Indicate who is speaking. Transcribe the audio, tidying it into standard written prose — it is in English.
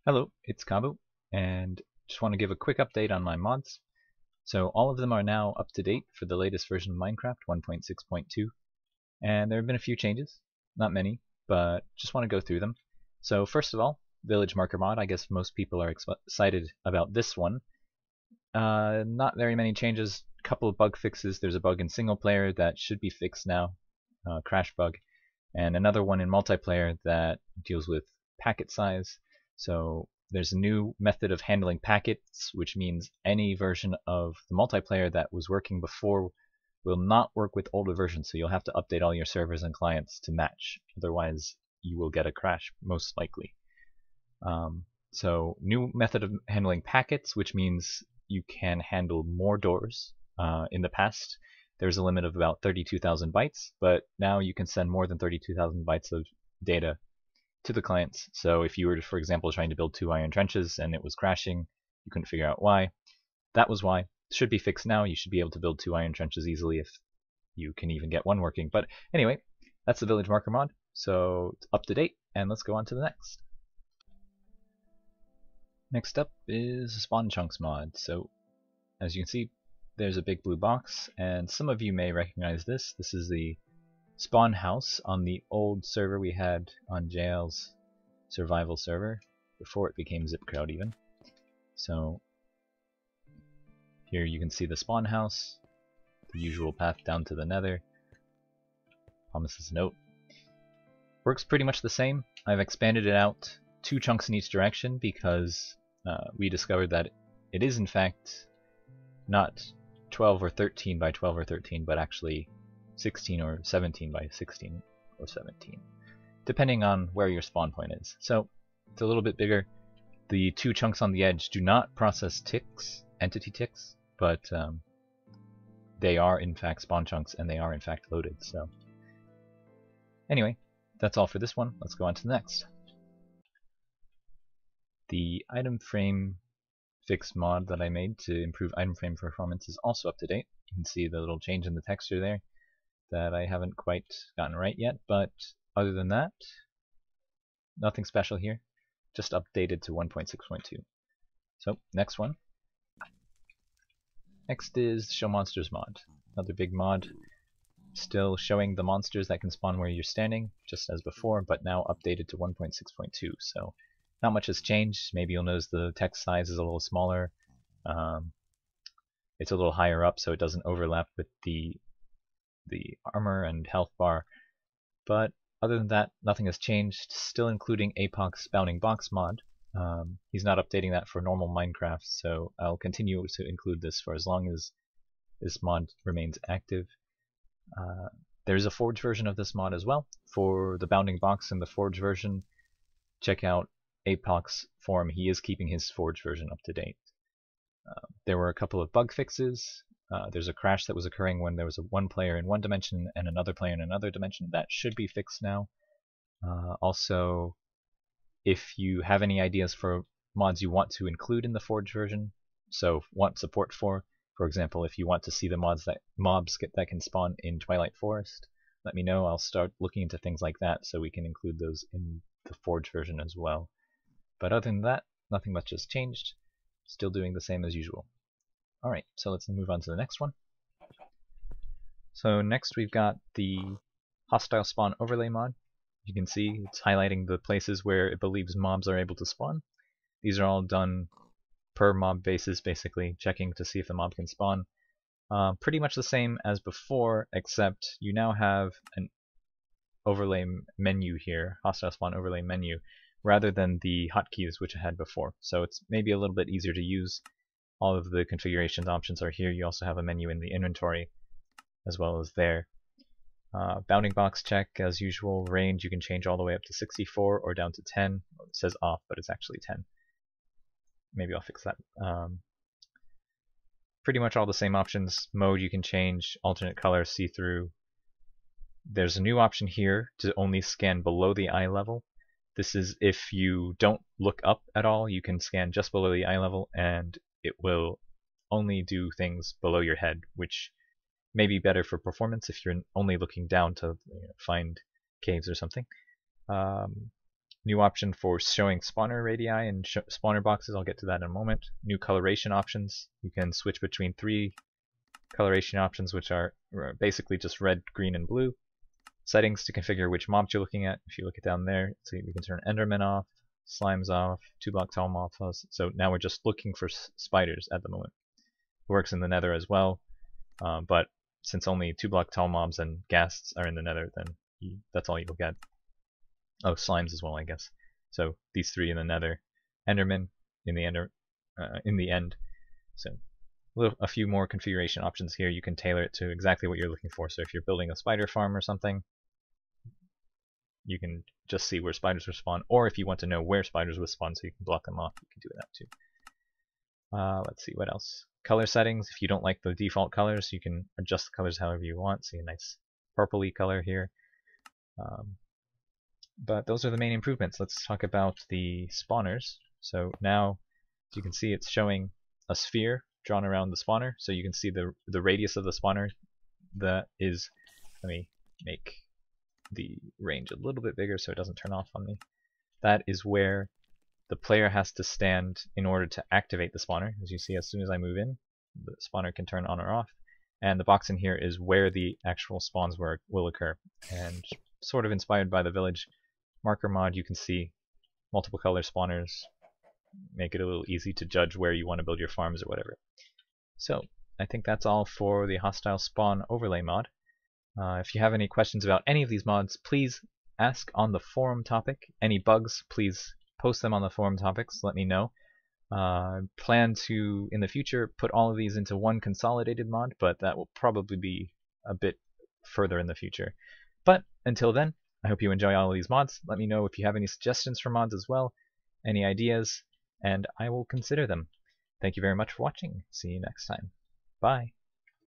Speaker 1: Hello, it's Kabo, and just want to give a quick update on my mods. So all of them are now up to date for the latest version of Minecraft 1.6.2, and there have been a few changes, not many, but just want to go through them. So first of all, Village Marker mod. I guess most people are excited about this one. Not very many changes, a couple of bug fixes. There's a bug in single player that should be fixed now, crash bug, and another one in multiplayer that deals with packet size. So there's a new method of handling packets, which means any version of the multiplayer that was working before will not work with older versions. So you'll have to update all your servers and clients to match. Otherwise, you will get a crash, most likely. So new method of handling packets, which means you can handle more doors. In the past, there's a limit of about 32,000 bytes, but now you can send more than 32,000 bytes of data to the clients. So if you were, for example, trying to build 2 iron trenches and it was crashing, you couldn't figure out why. That was why. It should be fixed now. You should be able to build 2 iron trenches easily if you can even get one working. But anyway, that's the Village Marker mod. So it's up to date, and let's go on to the next. Next up is Spawn Chunks mod. So as you can see, there's a big blue box, and some of you may recognize this. This is the spawn house on the old server we had on JL's survival server before it became ZipCrowd even. So here you can see the spawn house, the usual path down to the nether. Promises note. Works pretty much the same. I've expanded it out 2 chunks in each direction because we discovered that it is in fact not 12 or 13 by 12 or 13, but actually 16 or 17 by 16 or 17, depending on where your spawn point is. So it's a little bit bigger. The 2 chunks on the edge do not process ticks, entity ticks, but they are in fact spawn chunks and they are in fact loaded. So anyway, that's all for this one. Let's go on to the next. The item frame fix mod that I made to improve item frame performance is also up to date. You can see the little change in the texture there that I haven't quite gotten right yet, but other than that, nothing special here, just updated to 1.6.2. So next one. Next is Show Monsters mod, another big mod, still showing the monsters that can spawn where you're standing, just as before, but now updated to 1.6.2. So not much has changed. Maybe you'll notice the text size is a little smaller. It's a little higher up, so it doesn't overlap with the armor and health bar, but other than that, nothing has changed. Still including Apoc's bounding box mod. He's not updating that for normal Minecraft, so I'll continue to include this for as long as this mod remains active. There's a Forge version of this mod as well. For the bounding box and the Forge version, check out Apoc's forum. He is keeping his Forge version up to date. There were a couple of bug fixes. There's a crash that was occurring when there was one player in one dimension and another player in another dimension. That should be fixed now. Also, if you have any ideas for mods you want to include in the Forge version, so want support for example, if you want to see the mobs that can spawn in Twilight Forest, let me know. I'll start looking into things like that so we can include those in the Forge version as well. But other than that, nothing much has changed. Still doing the same as usual. Alright, so let's move on to the next one. So next we've got the Hostile Spawn Overlay mod. You can see it's highlighting the places where it believes mobs are able to spawn. These are all done per mob basis, basically, checking to see if the mob can spawn. Pretty much the same as before, except you now have an overlay menu here, Hostile Spawn Overlay menu, rather than the hotkeys which I had before. So it's maybe a little bit easier to use. All of the configurations options are here. You also have a menu in the inventory as well as there. Bounding box check as usual. Range you can change all the way up to 64 or down to 10. It says off, but it's actually 10. Maybe I'll fix that. Pretty much all the same options. Mode you can change, alternate color, see-through. There's a new option here to only scan below the eye level. This is if you don't look up at all, you can scan just below the eye level and it will only do things below your head, which may be better for performance if you're only looking down to find caves or something. New option for showing spawner radii and spawner boxes. I'll get to that in a moment. New coloration options. You can switch between 3 coloration options, which are basically just red, green, and blue. Settings to configure which mobs you're looking at. If you look it down there, so we can turn Enderman off, Slimes off, 2-block tall mobs off. So now we're just looking for spiders at the moment. It works in the Nether as well, but since only 2-block tall mobs and ghasts are in the Nether, then that's all you'll get. Oh, slimes as well, I guess. So these 3 in the Nether, Enderman in the end. So a few more configuration options here. You can tailor it to exactly what you're looking for. So if you're building a spider farm or something, you can just see where spiders will spawn, or if you want to know where spiders will spawn so you can block them off, you can do that too. Let's see what else. Color settings. If you don't like the default colors, you can adjust the colors however you want. See a nice purpley color here. But those are the main improvements. Let's talk about the spawners. So now, as you can see, it's showing a sphere drawn around the spawner. So you can see the radius of the spawner. That is, let me make the range a little bit bigger so it doesn't turn off on me. That is where the player has to stand in order to activate the spawner. As you see, as soon as I move in, the spawner can turn on or off. And the box in here is where the actual spawns will occur. And sort of inspired by the village marker mod, you can see multiple color spawners, make it a little easy to judge where you want to build your farms or whatever. So I think that's all for the hostile spawn overlay mod. If you have any questions about any of these mods, please ask on the forum topic. Any bugs, please post them on the forum topics, let me know. Plan to, in the future, put all of these into one consolidated mod, but that will probably be a bit further in the future. But until then, I hope you enjoy all of these mods. Let me know if you have any suggestions for mods as well, any ideas, and I will consider them. Thank you very much for watching. See you next time. Bye.